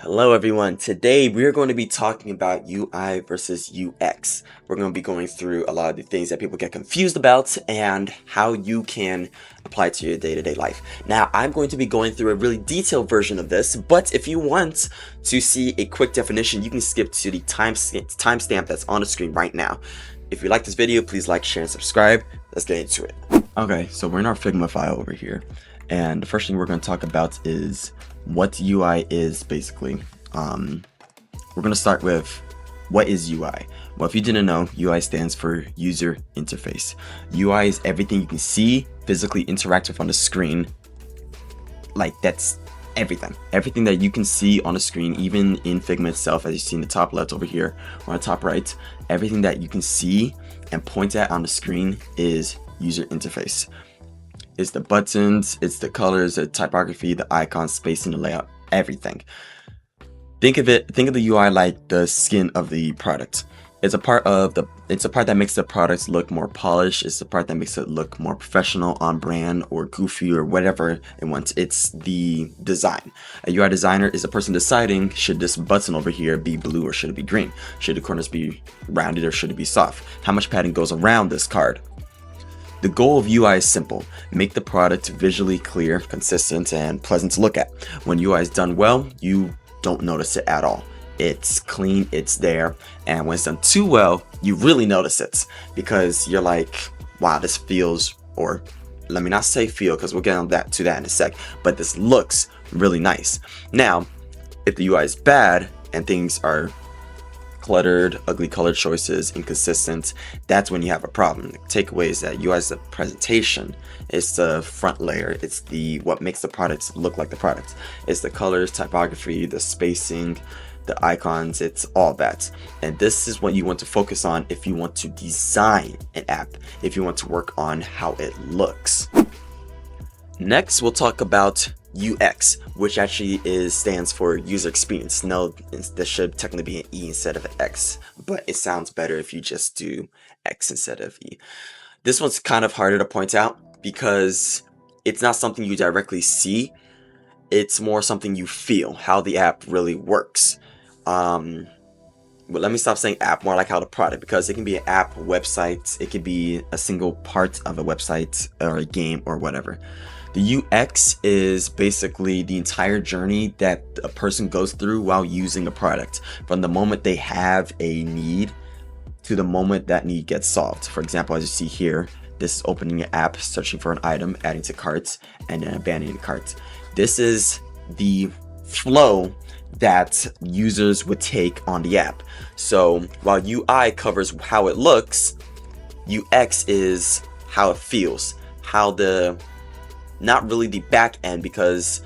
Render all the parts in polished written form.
Hello everyone, today we're going to be talking about UI versus UX. We're going to be going through a lot of the things that people get confused about and how you can apply it to your day-to-day life. Now, I'm going to be going through a really detailed version of this, but if you want to see a quick definition, you can skip to the timestamp that's on the screen right now. If you like this video, please like, share, and subscribe. Let's get into it. Okay, so we're in our Figma file over here, and the first thing we're going to talk about is what UI is basically. We're going to start with what is UI. Well, if you didn't know, UI stands for user interface. UI is everything you can see, physically interact with on the screen. Like, that's everything that you can see on the screen, even in Figma itself, as you see in the top left over here or on the top right. Everything that you can see and point at on the screen is user interface. It's the buttons, it's the colors, the typography, the icons, spacing, the layout, everything. Think of the UI like the skin of the product. It's a part that makes the products look more polished. It's the part that makes it look more professional, on brand, or goofy, or whatever it wants. It's the design. A UI designer is a person deciding, should this button over here be blue or should it be green? Should the corners be rounded or should it be soft? How much padding goes around this card? The goal of UI is simple: make the product visually clear, consistent, and pleasant to look at. When UI is done well, you don't notice it at all. It's clean, it's there, and when it's done too well, you really notice it because you're like, wow, this feels, or let me not say feel because we'll get on to that in a sec, but this looks really nice. Now, if the UI is bad and things are cluttered, ugly color choices, inconsistent, that's when you have a problem. The takeaway is that UI is the presentation. It's the front layer. It's what makes the product look like the product. It's the colors, typography, the spacing, the icons, it's all that. And this is what you want to focus on if you want to design an app, if you want to work on how it looks. Next, we'll talk about UX, which actually stands for user experience. No, this should technically be an E instead of an X, but it sounds better if you just do X instead of E. This one's kind of harder to point out because it's not something you directly see. It's more something you feel, how the app really works. Well, let me stop saying app, more like how the product, because it can be an app, website, it could be a single part of a website or a game or whatever. The UX is basically the entire journey that a person goes through while using a product, from the moment they have a need to the moment that need gets solved. For example, as you see here, this is opening your app, searching for an item, adding to carts, and then abandoning the cart. This is the flow that users would take on the app. So while UI covers how it looks, UX is how it feels, not really the back end, because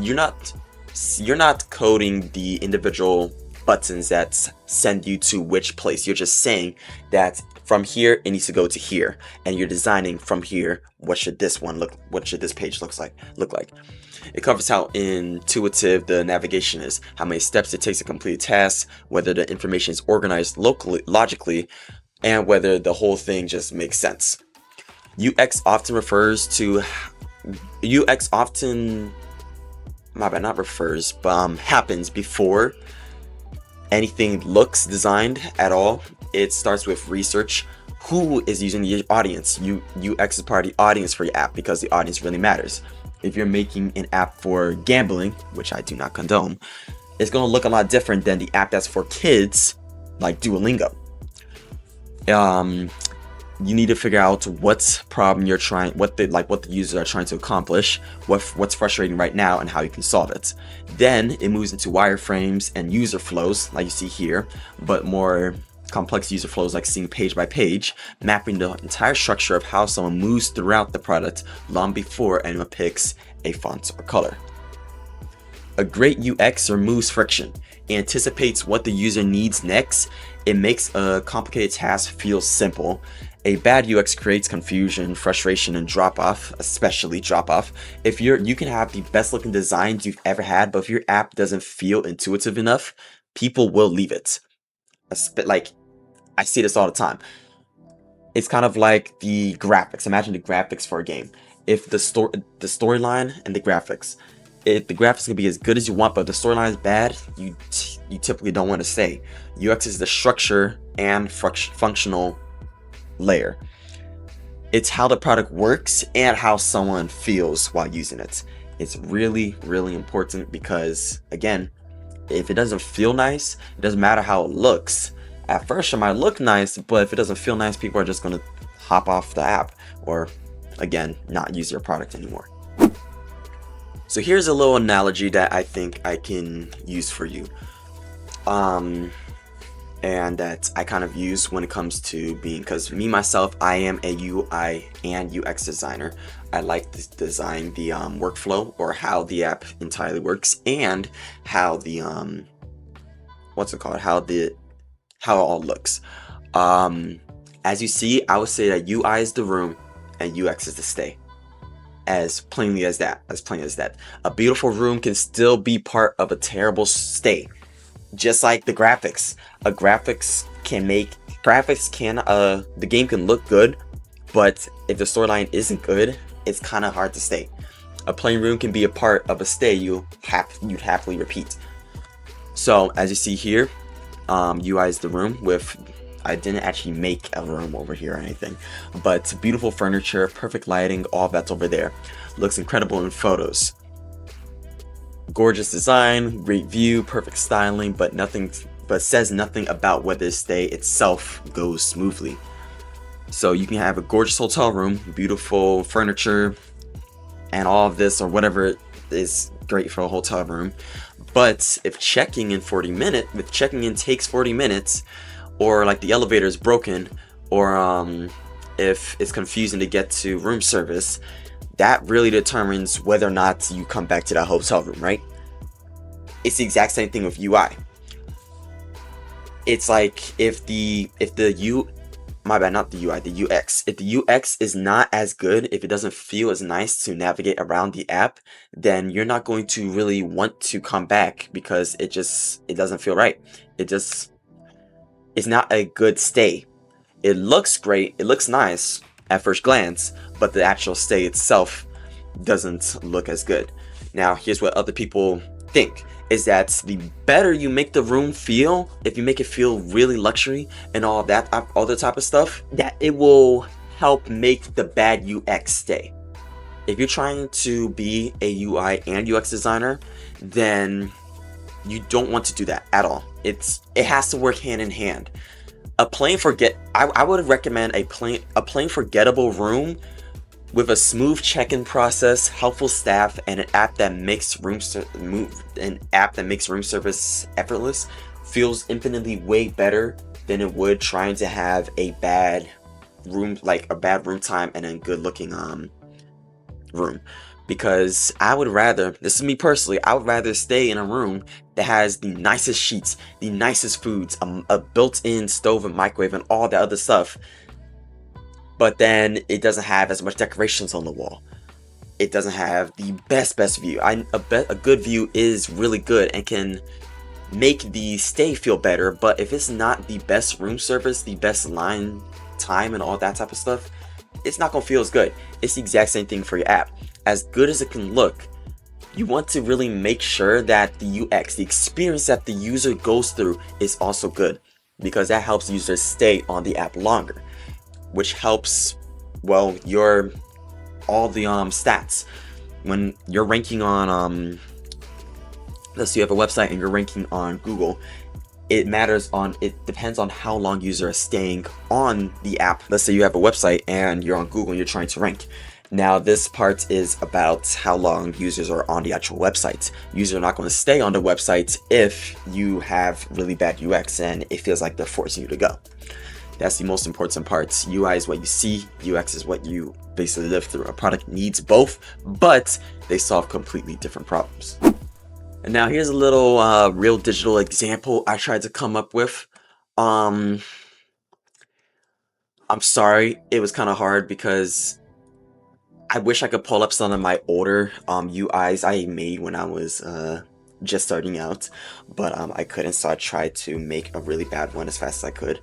you're not coding the individual buttons that send you to which place. You're just saying that from here it needs to go to here, and you're designing from here what should this page look like. It covers how intuitive the navigation is, how many steps it takes to complete a task, whether the information is organized logically, and whether the whole thing just makes sense. UX often happens before anything looks designed at all. It starts with research. Who is using the audience? UX is part of the audience for your app because the audience really matters. If you're making an app for gambling, which I do not condone, it's going to look a lot different than the app that's for kids, like Duolingo. You need to figure out what problem you're trying, what the users are trying to accomplish, what's frustrating right now, and how you can solve it. Then it moves into wireframes and user flows, like you see here, but more complex user flows, like seeing page by page, mapping the entire structure of how someone moves throughout the product long before anyone picks a font or color. A great UX removes friction, anticipates what the user needs next. It makes a complicated task feel simple. A bad UX creates confusion, frustration, and drop-off, especially drop-off. You can have the best looking designs you've ever had, but if your app doesn't feel intuitive enough, people will leave it. Like, I see this all the time. It's kind of like the graphics. Imagine the graphics for a game. If the storyline and the graphics, The graphics can be as good as you want, but if the storyline is bad, you typically don't want to stay. UX is the structure and functional layer. It's how the product works and how someone feels while using it. It's really, really important because, again, if it doesn't feel nice, it doesn't matter how it looks. At first, it might look nice, but if it doesn't feel nice, people are just going to hop off the app or, again, not use your product anymore. So here's a little analogy that I think I can use for you. And that I kind of use when it comes to being, because me myself, I am a UI and UX designer. I like to design the workflow, or how the app entirely works, and how the how it all looks. As you see, I would say that UI is the room and UX is the stay. As plainly as that. A beautiful room can still be part of a terrible stay. Just like the graphics. The game can look good, but if the storyline isn't good, it's kind of hard to stay. A plain room can be a part of a stay you'd happily repeat. So as you see here, UI is the room with, I didn't actually make a room over here or anything, but beautiful furniture, perfect lighting, all that's over there. Looks incredible in photos. Gorgeous design, great view, perfect styling, but says nothing about whether the stay itself goes smoothly. So you can have a gorgeous hotel room, beautiful furniture, and all of this or whatever is great for a hotel room. But if checking in takes 40 minutes, or like the elevator is broken, or if it's confusing to get to room service, that really determines whether or not you come back to that hotel room, right? It's the exact same thing with UI. It's like if the UX. If the UX is not as good, if it doesn't feel as nice to navigate around the app, then you're not going to really want to come back, because it doesn't feel right. It's not a good stay. It looks great, it looks nice at first glance, but the actual stay itself doesn't look as good. Now, here's what other people think, is that the better you make the room feel, if you make it feel really luxury and all that other type of stuff, that it will help make the bad UX stay. If you're trying to be a UI and UX designer, then you don't want to do that at all. It has to work hand in hand. I would recommend a plain forgettable room with a smooth check-in process, helpful staff, and an app that makes room service effortless feels infinitely way better than it would trying to have a bad room time and a good looking room. Because this is me personally, I would rather stay in a room that has the nicest sheets, the nicest foods, a built-in stove and microwave and all that other stuff, but then it doesn't have as much decorations on the wall. It doesn't have the best view. A good view is really good and can make the stay feel better, but if it's not the best room service, the best line time and all that type of stuff, it's not gonna feel as good. It's the exact same thing for your app. As good as it can look, you want to really make sure that the UX, the experience that the user goes through, is also good, because that helps users stay on the app longer, which helps, all the stats. When you're ranking on, let's say you have a website and you're ranking on Google, it depends on how long users are staying on the app. Let's say you have a website and you're on Google and you're trying to rank. Now, this part is about how long users are on the actual website. Users are not going to stay on the website if you have really bad UX and it feels like they're forcing you to go. That's the most important part. UI is what you see, UX is what you basically live through. A product needs both, but they solve completely different problems. And now here's a little real digital example I tried to come up with. I'm sorry, it was kind of hard because I wish I could pull up some of my older UIs I made when I was just starting out, but I couldn't, so I tried to make a really bad one as fast as I could.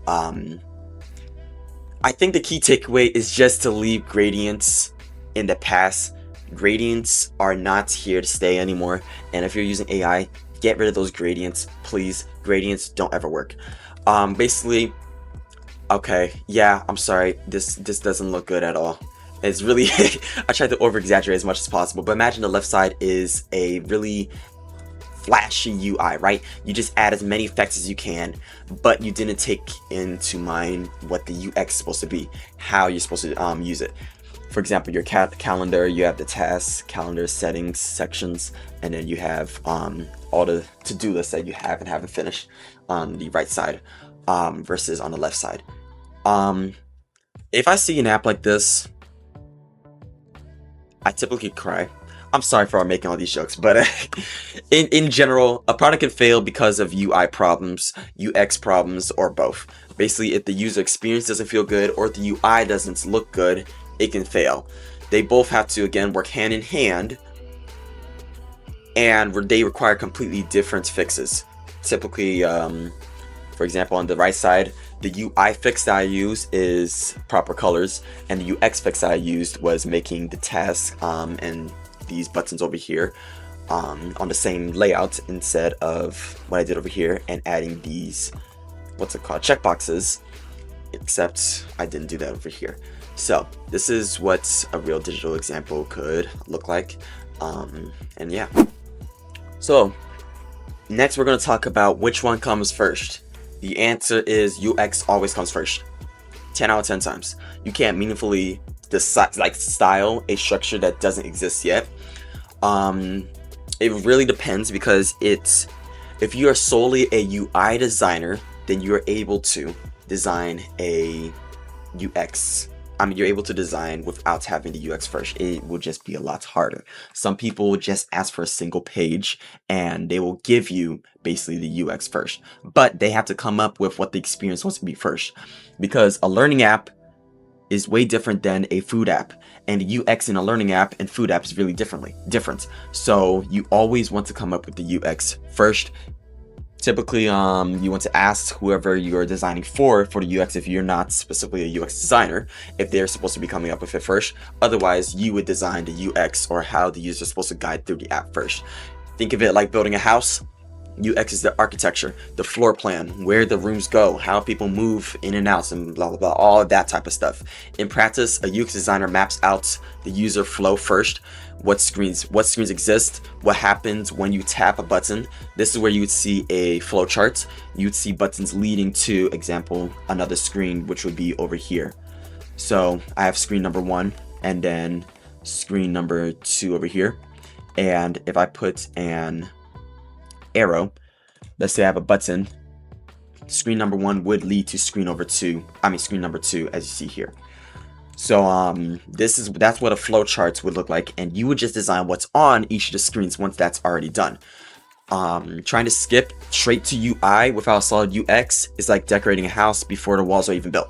I think the key takeaway is just to leave gradients in the past. Gradients are not here to stay anymore, and if you're using AI, get rid of those gradients, please. Gradients don't ever work. Basically, okay, yeah, I'm sorry, this doesn't look good at all. It's really I tried to over exaggerate as much as possible, but imagine the left side is a really flashy UI, right? You just add as many effects as you can, but you didn't take into mind what the UX is supposed to be, how you're supposed to use it. For example, your calendar, you have the tasks, calendar settings, sections, and then you have all the to-do lists that you have and haven't finished on the right side versus on the left side. If I see an app like this, I typically cry. I'm sorry for making all these jokes, but in general, a product can fail because of UI problems, UX problems, or both. Basically, if the user experience doesn't feel good or if the UI doesn't look good, it can fail. They both have to, again, work hand in hand, and they require completely different fixes. Typically, for example, on the right side, the UI fix that I use is proper colors, and the UX fix that I used was making the task and these buttons over here on the same layout instead of what I did over here, and adding these, what's it called, checkboxes, except I didn't do that over here. So this is what a real digital example could look like, and yeah. So next we're going to talk about which one comes first. The answer is UX always comes first. 10 out of 10 times. You can't meaningfully style a structure that doesn't exist yet. It really depends, because if you are solely a UI designer, then you're able to design a UX. You're able to design without having the UX first. It will just be a lot harder. Some people will just ask for a single page and they will give you basically the UX first, but they have to come up with what the experience wants to be first, because a learning app is way different than a food app, and the UX in a learning app and food app is really different. So you always want to come up with the UX first. Typically, you want to ask whoever you're designing for the UX, if you're not specifically a UX designer, if they're supposed to be coming up with it first. Otherwise, you would design the UX, or how the user is supposed to guide through the app first. Think of it like building a house. UX is the architecture, the floor plan, where the rooms go, how people move in and out, and blah blah blah, all of that type of stuff. In practice, a UX designer maps out the user flow first. What screens exist, what happens when you tap a button. This is where you would see a flow chart. You'd see buttons leading to, example, another screen, which would be over here. So I have screen number 1 and then screen number 2 over here. And if I put an arrow, let's say I have a button, screen number 1 would lead to screen number 2, as you see here. So that's what a flow chart would look like, and you would just design what's on each of the screens once that's already done. Trying to skip straight to UI without a solid UX is like decorating a house before the walls are even built.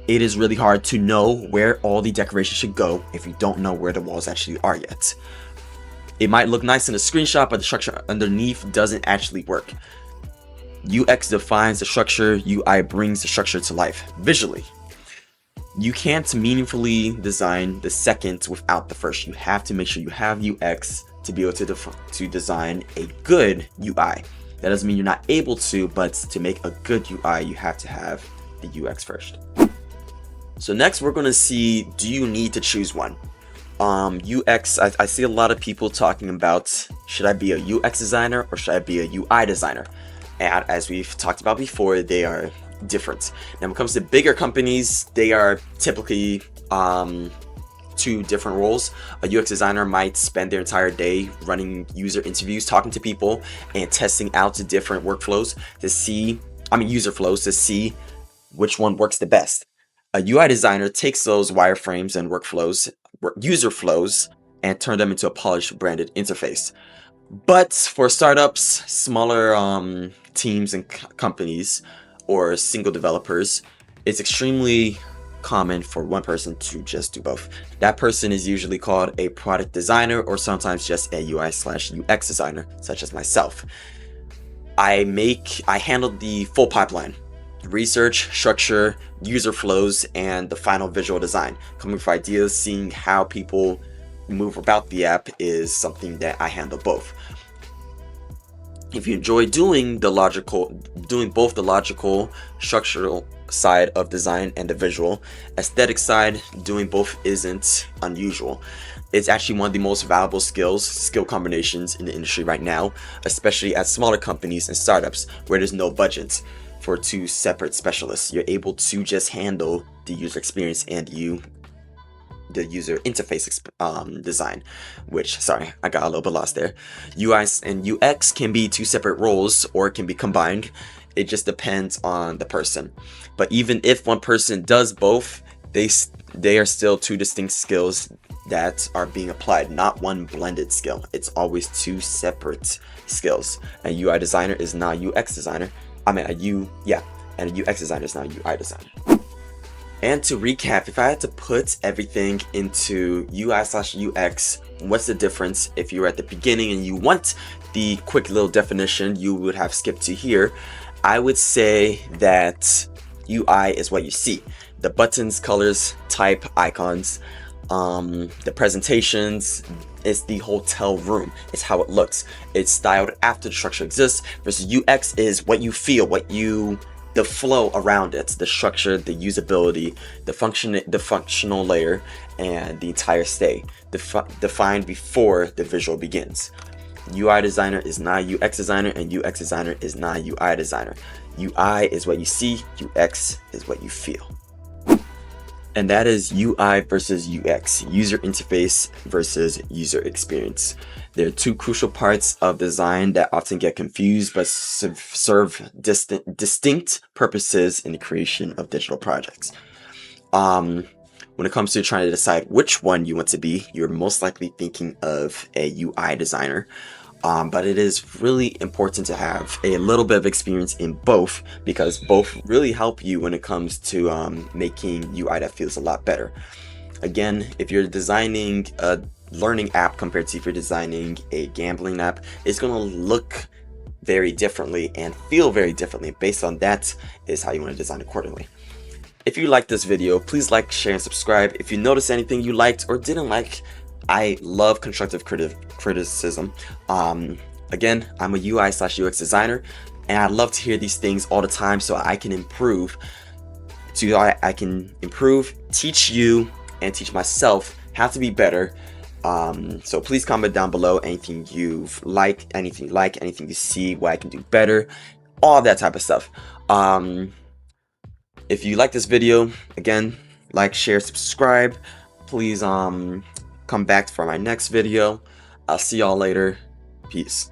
It is really hard to know where all the decorations should go if you don't know where the walls actually are yet. It might look nice in a screenshot, but the structure underneath doesn't actually work. UX defines the structure, UI brings the structure to life visually. You can't meaningfully design the second without the first. You have to make sure you have UX to be able to design a good UI. That doesn't mean you're not able to, but to make a good UI, you have to have the UX first. So next we're going to see, do you need to choose one? UX, I see a lot of people talking about, should I be a UX designer or should I be a UI designer? And as we've talked about before, they are different. Now when it comes to bigger companies, they are typically two different roles. A UX designer might spend their entire day running user interviews, talking to people and testing out the different workflows to see, user flows to see which one works the best. A UI designer takes those wireframes and workflows, user flows, and turn them into a polished branded interface. But for startups, smaller teams and companies, or single developers, it's extremely common for one person to just do both. That person is usually called a product designer, or sometimes just a UI/UX designer, such as myself. I handle the full pipeline: research, structure, user flows, and the final visual design, coming with ideas, seeing how people move about the app is something that I handle both. If you enjoy doing both the logical, structural side of design and the visual, aesthetic side, doing both isn't unusual. It's actually one of the most valuable skill combinations in the industry right now, especially at smaller companies and startups where there's no budget for two separate specialists. You're able to just handle the user experience and the user interface design, which, sorry, I got a little bit lost there. UI and UX can be two separate roles or can be combined. It just depends on the person. But even if one person does both, they are still two distinct skills that are being applied, not one blended skill. It's always two separate skills. A UI designer is not a UX designer. And a UX designer is not a UI designer. And to recap, if I had to put everything into UI/UX, what's the difference? If you're at the beginning and you want the quick little definition you would have skipped to here, I would say that UI is what you see. The buttons, colors, type, icons, the presentations, it's the hotel room. It's how it looks. It's styled after the structure exists, versus UX is what you feel, the flow around it, the structure, the usability, the functional layer, and the entire stay defined before the visual begins. UI designer is not a UX designer, and UX designer is not a UI designer. UI is what you see, UX is what you feel. And that is UI versus UX, user interface versus user experience. They're two crucial parts of design that often get confused but serve distinct purposes in the creation of digital projects. When it comes to trying to decide which one you want to be, you're most likely thinking of a UI designer. But it is really important to have a little bit of experience in both, because both really help you when it comes to making UI that feels a lot better. Again, if you're designing a learning app compared to if you're designing a gambling app, it's going to look very differently and feel very differently. Based on that is how you want to design accordingly. If you liked this video, please like, share, and subscribe. If you noticed anything you liked or didn't like, I love constructive criticism. Again, I'm a UI/UX designer, and I love to hear these things all the time so I can improve. Teach you, and teach myself how to be better. So please comment down below anything you like, anything you see, what I can do better, all that type of stuff. If you like this video, again, like, share, subscribe. Please come back for my next video. I'll see y'all later. Peace.